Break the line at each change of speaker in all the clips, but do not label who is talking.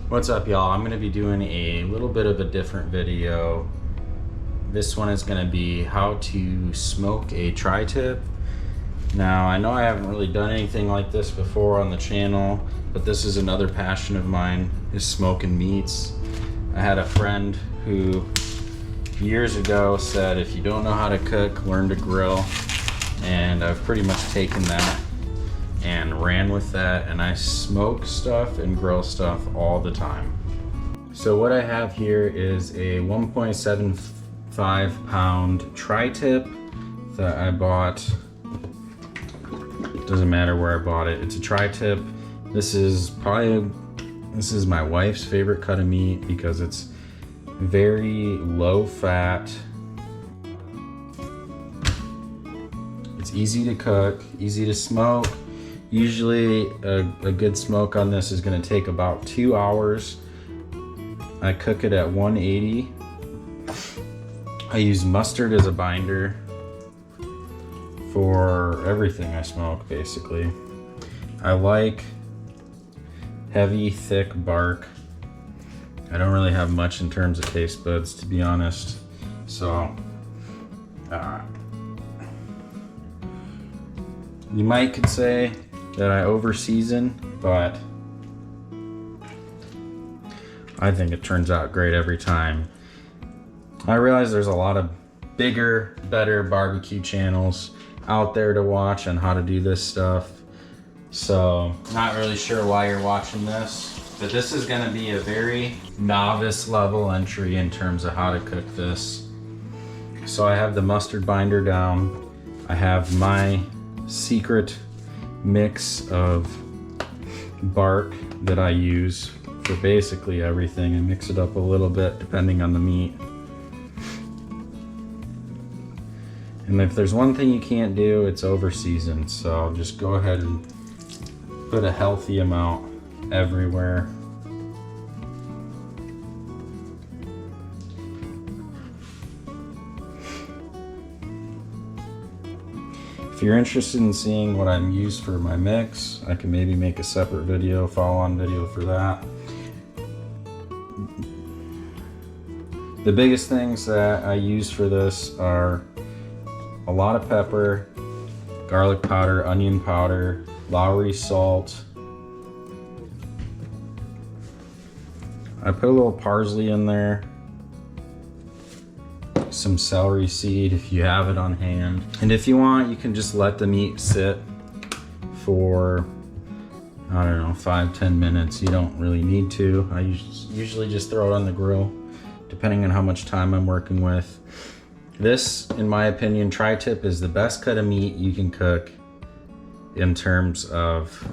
What's up, y'all? I'm going to be doing a little bit of a different video. This one is going to be how to smoke a tri-tip. Now, I know I haven't really done anything like this before on the channel, but this is another passion of mine, is smoking meats. I had a friend who years ago said, if you don't know how to cook, learn to grill. And I've pretty much taken that and ran with that, and I smoke stuff and grill stuff all the time. So what I have here is a 1.75 pound tri-tip that I bought. Doesn't matter where I bought it. It's a tri-tip. This is my wife's favorite cut of meat because it's very low fat. It's easy to cook, easy to smoke. Usually a good smoke on this is going to take about 2 hours. I cook it at 180. I use mustard as a binder for everything I smoke, basically. I like heavy, thick bark. I don't really have much in terms of taste buds, to be honest. So, you could say that I over season, but I think it turns out great every time. I realize there's a lot of bigger, better barbecue channels out there to watch on how to do this stuff. So, not really sure why you're watching this, but this is gonna be a very novice level entry in terms of how to cook this. So I have the mustard binder down. I have my secret mix of bark that I use for basically everything. I mix it up a little bit depending on the meat. And if there's one thing you can't do, it's over season. So just go ahead and put a healthy amount everywhere. If you're interested in seeing what I'm used for my mix, I can maybe make a separate video, follow-on video for that. The biggest things that I use for this are a lot of pepper, garlic powder, onion powder, Lowry salt. I put a little parsley in there. Some celery seed if you have it on hand. And if you want, you can just let the meat sit for, I don't know, 5-10 minutes. You don't really need to. I usually just throw it on the grill, depending on how much time I'm working with. This, in my opinion, tri-tip is the best cut of meat you can cook in terms of,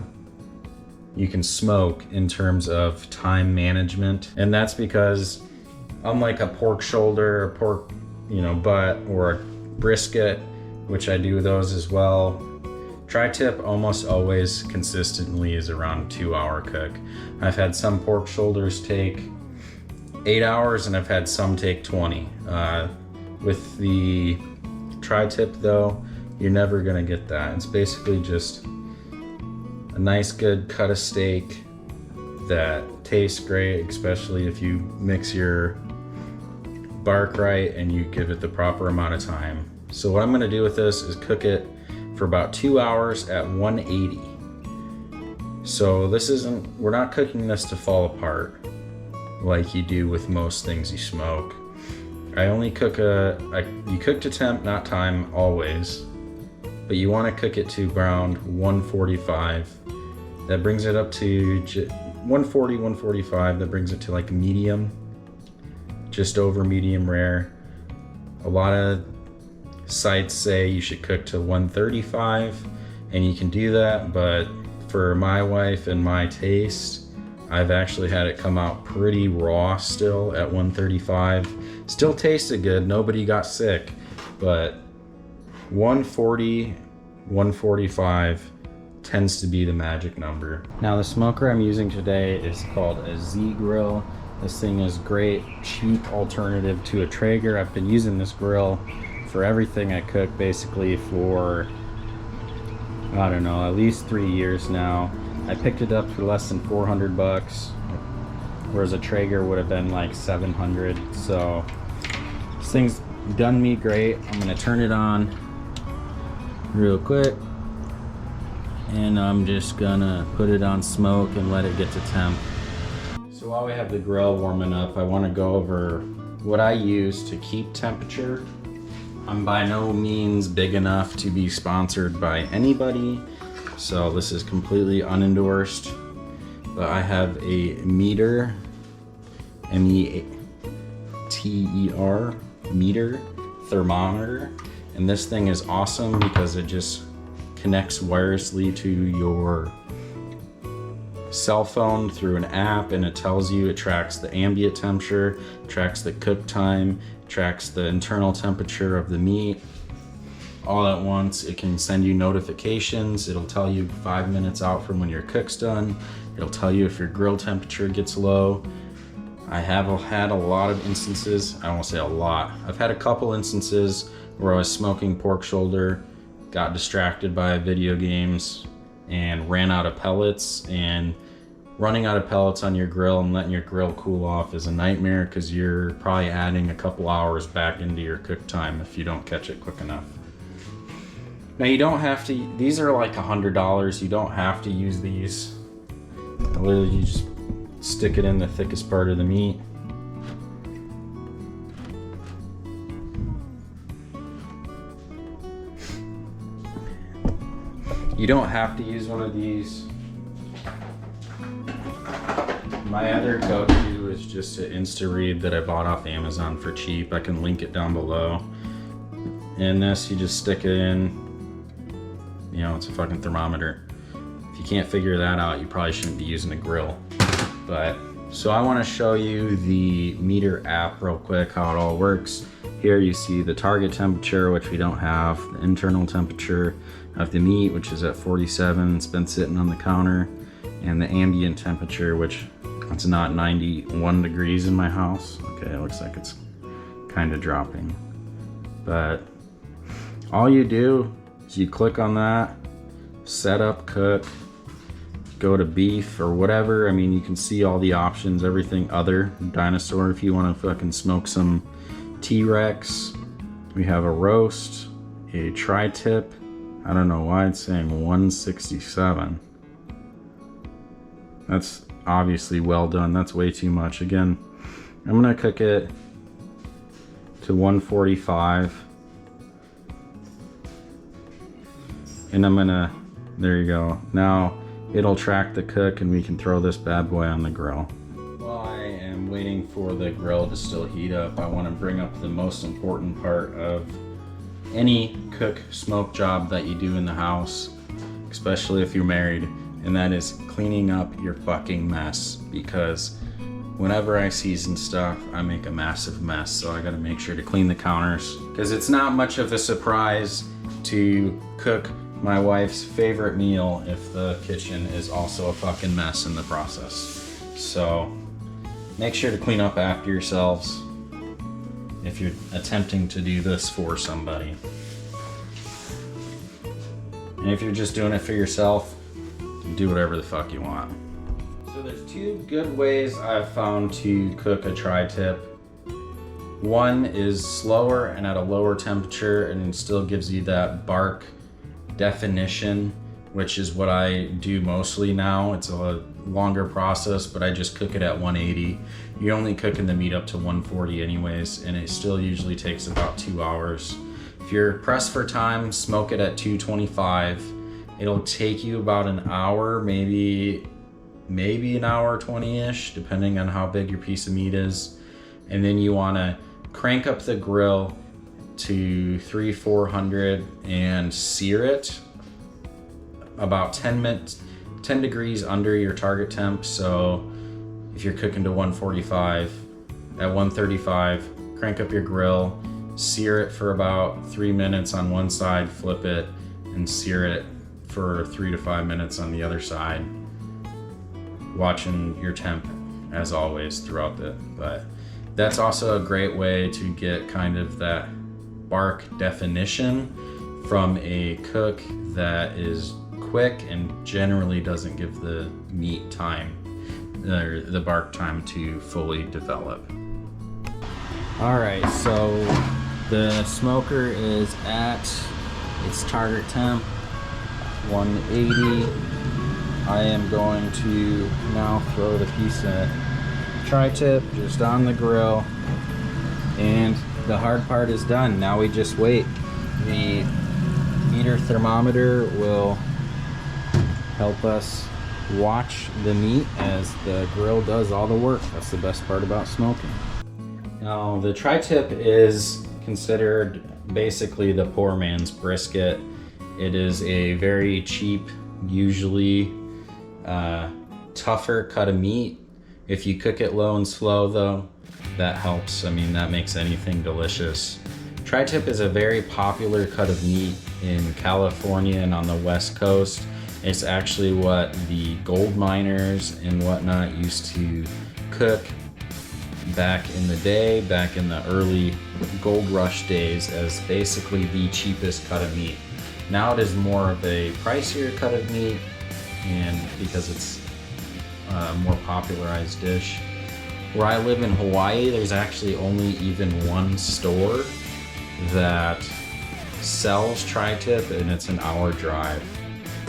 you can smoke in terms of time management. And that's because unlike a pork shoulder, a pork butt, or a brisket, which I do those as well, tri-tip almost always consistently is around a 2-hour cook. I've had some pork shoulders take 8 hours and I've had some take 20. With the tri-tip though, you're never gonna get that. It's basically just a nice good cut of steak that tastes great, especially if you mix your bark right and you give it the proper amount of time. So what I'm gonna do with this is cook it for about 2 hours at 180. So we're not cooking this to fall apart like you do with most things you smoke. I only cook you cook to temp, not time, always. But you wanna cook it to around 145. That brings it up to 140, 145. That brings it to like medium, just over medium rare. A lot of sites say you should cook to 135, and you can do that, but for my wife and my taste, I've actually had it come out pretty raw still at 135. Still tasted good, nobody got sick, but 140, 145 tends to be the magic number. Now the smoker I'm using today is called a Z-Grill. This thing is great, cheap alternative to a Traeger. I've been using this grill for everything I cook basically for, I don't know, at least 3 years now. I picked it up for less than 400 bucks. whereas a Traeger would have been like 700. So this thing's done me great. I'm gonna turn it on real quick, and I'm just gonna put it on smoke and let it get to temp. So while we have the grill warming up, I want to go over what I use to keep temperature. I'm by no means big enough to be sponsored by anybody, so this is completely unendorsed, but I have a meter, M-E-T-E-R, meter thermometer, and this thing is awesome because it just connects wirelessly to your cell phone through an app, and it tells you, it tracks the ambient temperature, tracks the cook time, tracks the internal temperature of the meat all at once. It can send you notifications. It'll tell you 5 minutes out from when your cook's done. It'll tell you if your grill temperature gets low. I have had a lot of instances, I won't say a lot, I've had a couple instances where I was smoking pork shoulder, got distracted by video games, and ran out of pellets. And running out of pellets on your grill and letting your grill cool off is a nightmare, because you're probably adding a couple hours back into your cook time if you don't catch it quick enough. Now you don't have to, these are like $100, you don't have to use these. Literally you just stick it in the thickest part of the meat. You don't have to use one of these. My other go-to is just an Insta-Read that I bought off Amazon for cheap. I can link it down below. In this, you just stick it in. You know, it's a fucking thermometer. If you can't figure that out, you probably shouldn't be using a grill. But, so I want to show you the meter app real quick, how it all works. Here you see the target temperature, which we don't have, the internal temperature of the meat, which is at 47. It's been sitting on the counter, and the ambient temperature, which it's not 91 degrees in my house. Okay, it looks like it's kind of dropping. But all you do is you click on that, set up cook, go to beef or whatever. I mean, you can see all the options, everything other dinosaur. If you want to fucking smoke some T-Rex, we have a roast, a tri-tip. I don't know why it's saying 167. That's obviously well done. That's way too much. Again, I'm gonna cook it to 145. And I'm gonna, there you go. Now it'll track the cook and we can throw this bad boy on the grill. While I am waiting for the grill to still heat up, I wanna bring up the most important part of any cook smoke job that you do in the house, especially if you're married, and that is cleaning up your fucking mess. Because whenever I season stuff, I make a massive mess, so I gotta make sure to clean the counters, because it's not much of a surprise to cook my wife's favorite meal if the kitchen is also a fucking mess in the process. So make sure to clean up after yourselves if you're attempting to do this for somebody. And if you're just doing it for yourself, do whatever the fuck you want. So there's two good ways I've found to cook a tri-tip. One is slower and at a lower temperature, and it still gives you that bark definition, which is what I do mostly now. It's a longer process, but I just cook it at 180. You're only cooking the meat up to 140 anyways, and it still usually takes about 2 hours. If you're pressed for time, smoke it at 225. It'll take you about an hour, maybe an hour 20-ish, depending on how big your piece of meat is. And then you wanna crank up the grill to 300-400 and sear it about 10 degrees under your target temp. So if you're cooking to 145, at 135, crank up your grill, sear it for about 3 minutes on one side, flip it, and sear it for 3 to 5 minutes on the other side, watching your temp as always throughout it. But that's also a great way to get kind of that bark definition from a cook that is quick and generally doesn't give the meat time. the bark time to fully develop. All right, so the smoker is at its target temp, 180. I am going to now throw the piece of tri-tip just on the grill, and the hard part is done. Now we just wait. The meter thermometer will help us watch the meat as the grill does all the work. That's the best part about smoking. Now, the tri-tip is considered basically the poor man's brisket. It is a very cheap, usually tougher cut of meat. If you cook it low and slow though, that helps. I mean, that makes anything delicious. Tri-tip is a very popular cut of meat in California and on the West Coast. It's actually what the gold miners and whatnot used to cook back in the day, back in the early gold rush days, as basically the cheapest cut of meat. Now it is more of a pricier cut of meat, and because it's a more popularized dish. Where I live in Hawaii, there's actually only even one store that sells tri-tip, and it's an hour drive.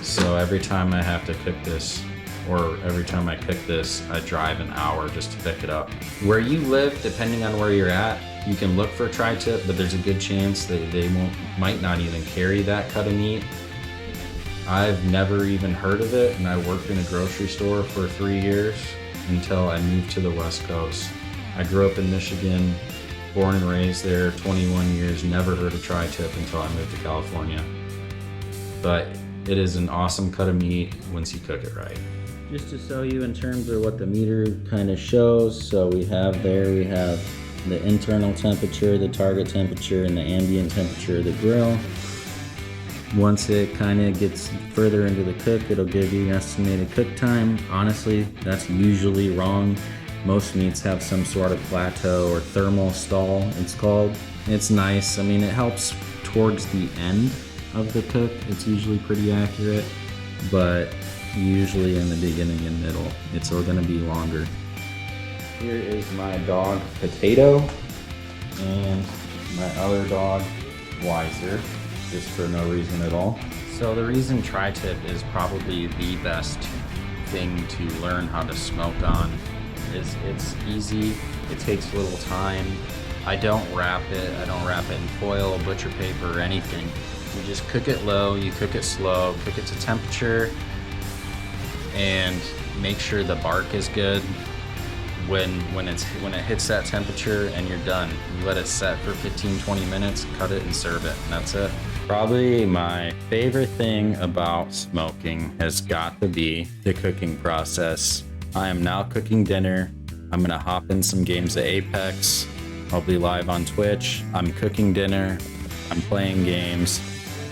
So every time I have to cook this, or every time I cook this, I drive an hour just to pick it up. Where you live, depending on where you're at, you can look for tri-tip, but there's a good chance that they might not even carry that cut of meat. I've never even heard of it, and I worked in a grocery store for 3 years until I moved to the West Coast. I grew up in Michigan, born and raised there, 21 years, never heard of tri-tip until I moved to California. But it is an awesome cut of meat once you cook it right. Just to show you in terms of what the meter kind of shows, so we have the internal temperature, the target temperature, and the ambient temperature of the grill. Once it kind of gets further into the cook, it'll give you an estimated cook time. Honestly, that's usually wrong. Most meats have some sort of plateau or thermal stall, it's called. It's nice. I mean, it helps towards the end of the cook. It's usually pretty accurate, but usually in the beginning and middle, it's going to be longer. Here is my dog, Potato, and my other dog, Wiser, just for no reason at all. So the reason tri-tip is probably the best thing to learn how to smoke on is it's easy, it takes little time. I don't wrap it in foil, butcher paper, or anything. You just cook it low, you cook it slow, cook it to temperature, and make sure the bark is good. When it hits that temperature, and you're done. You let it set for 15-20 minutes, cut it and serve it, and that's it. Probably my favorite thing about smoking has got to be the cooking process. I am now cooking dinner. I'm gonna hop in some games of Apex. I'll be live on Twitch. I'm cooking dinner. I'm playing games.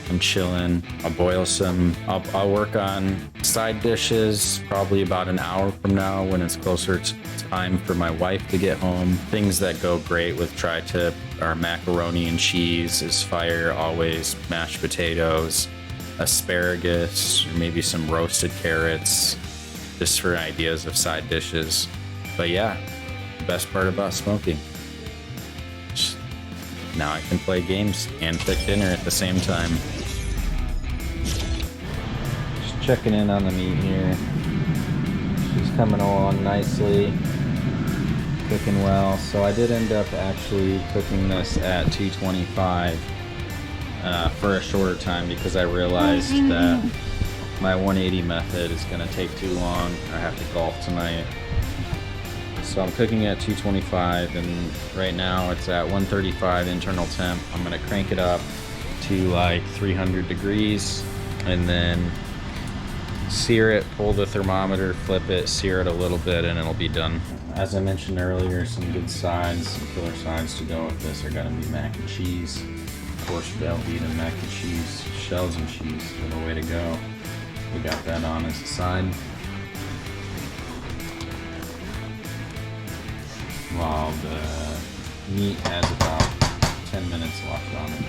I'm chilling. I'll boil some. I'll work on side dishes probably about an hour from now when it's closer to time for my wife to get home. Things that go great with tri-tip are macaroni and cheese is fire always, mashed potatoes, asparagus, or maybe some roasted carrots, just for ideas of side dishes. But yeah, the best part about smoking. Now I can play games and cook dinner at the same time. Just checking in on the meat here. She's coming along nicely, cooking well. So I did end up actually cooking this at 225 for a shorter time because I realized that my 180 method is going to take too long. I have to golf tonight. So I'm cooking at 225, and right now it's at 135 internal temp. I'm gonna crank it up to like 300 degrees and then sear it, pull the thermometer, flip it, sear it a little bit, and it'll be done. As I mentioned earlier, some good sides, some killer sides to go with this are gonna be mac and cheese. Of course, without eating mac and cheese, shells and cheese are the way to go. We got that on as a side. While the meat has about 10 minutes left on it.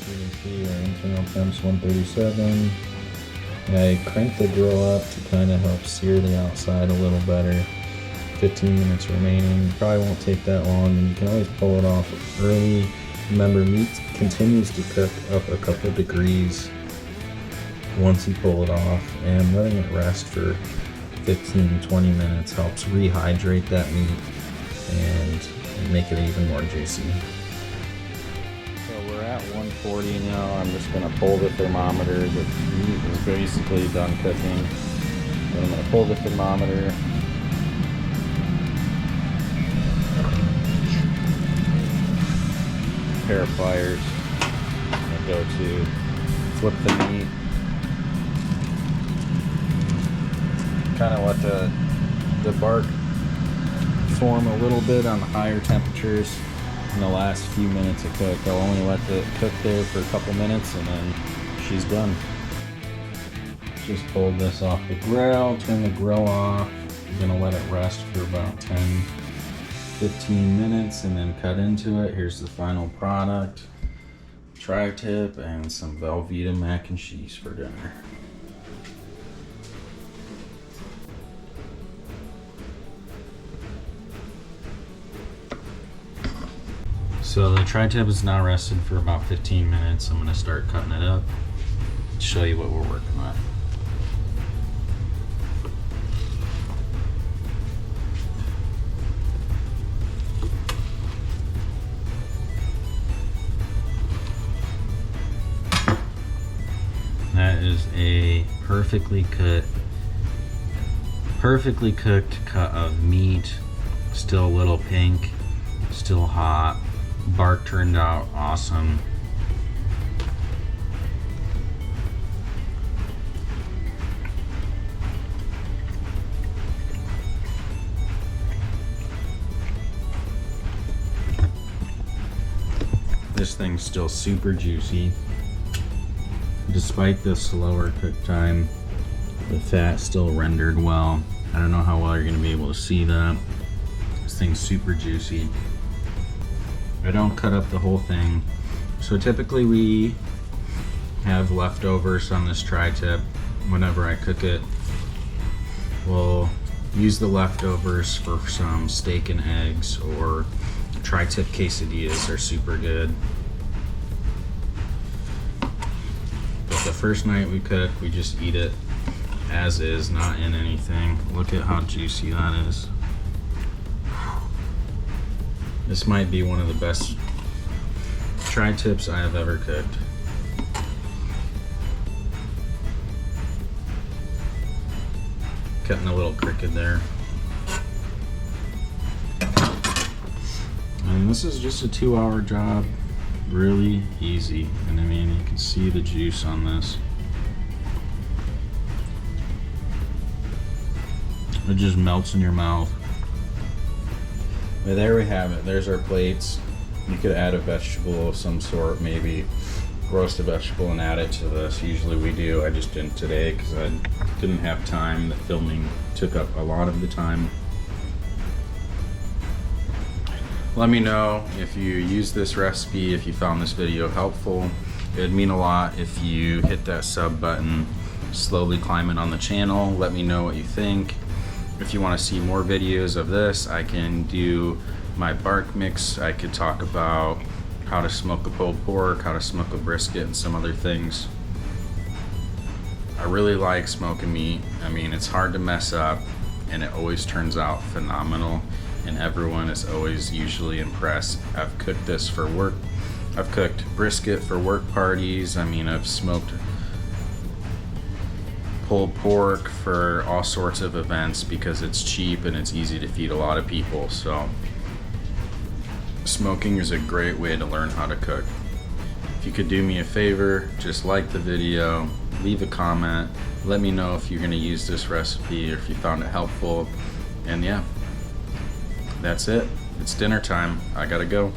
You can see our internal temp's 137, I cranked the grill up to kind of help sear the outside a little better. 15 minutes remaining. Probably won't take that long, and you can always pull it off early. Remember, meat continues to cook up a couple of degrees once you pull it off, and letting it rest for 15-20 minutes helps rehydrate that meat and make it even more juicy. So we're at 140 now. I'm just going to pull the thermometer. The meat is basically done cooking. Then I'm going to pull the thermometer. Pair of pliers. I'm going to go to flip the meat. Kind of let the bark form a little bit on the higher temperatures in the last few minutes of cook. I'll only let it cook there for a couple minutes and then she's done. Just pulled this off the grill, turn the grill off. I'm gonna let it rest for about 10-15 minutes and then cut into it. Here's the final product. Tri-tip and some Velveeta mac and cheese for dinner. So the tri-tip is now rested for about 15 minutes. I'm gonna start cutting it up, show you what we're working on. That is a perfectly cooked cut of meat, still a little pink, still hot. Bark turned out awesome. This thing's still super juicy. Despite the slower cook time, the fat still rendered well. I don't know how well you're gonna be able to see that. This thing's super juicy. I don't cut up the whole thing. So typically we have leftovers on this tri-tip. Whenever I cook it, we'll use the leftovers for some steak and eggs, or tri-tip quesadillas are super good. But the first night we cook, we just eat it as is, not in anything. Look at how juicy that is. This might be one of the best tri-tips I have ever cooked. Cutting a little crooked there. And this is just a 2-hour job. Really easy. And I mean, you can see the juice on this. It just melts in your mouth. But there we have it. There's our plates. You could add a vegetable of some sort, maybe roast a vegetable and add it to this. Usually we do. I just didn't today because I didn't have time. The filming took up a lot of the time. Let me know if you use this recipe, if you found this video helpful. It'd mean a lot if you hit that sub button, slowly climb it on the channel. Let me know what you think. If you want to see more videos of this, I can do my bark mix. I could talk about how to smoke a pulled pork, how to smoke a brisket, and some other things. I really like smoking meat. I mean, it's hard to mess up, and it always turns out phenomenal, and everyone is always usually impressed. I've cooked this for work. I've cooked brisket for work parties. I mean, I've smoked pulled pork for all sorts of events because it's cheap and it's easy to feed a lot of people. So smoking is a great way to learn how to cook. If you could do me a favor, just like the video, leave a comment, let me know if you're going to use this recipe or if you found it helpful. And yeah, that's it. It's dinner time. I gotta go.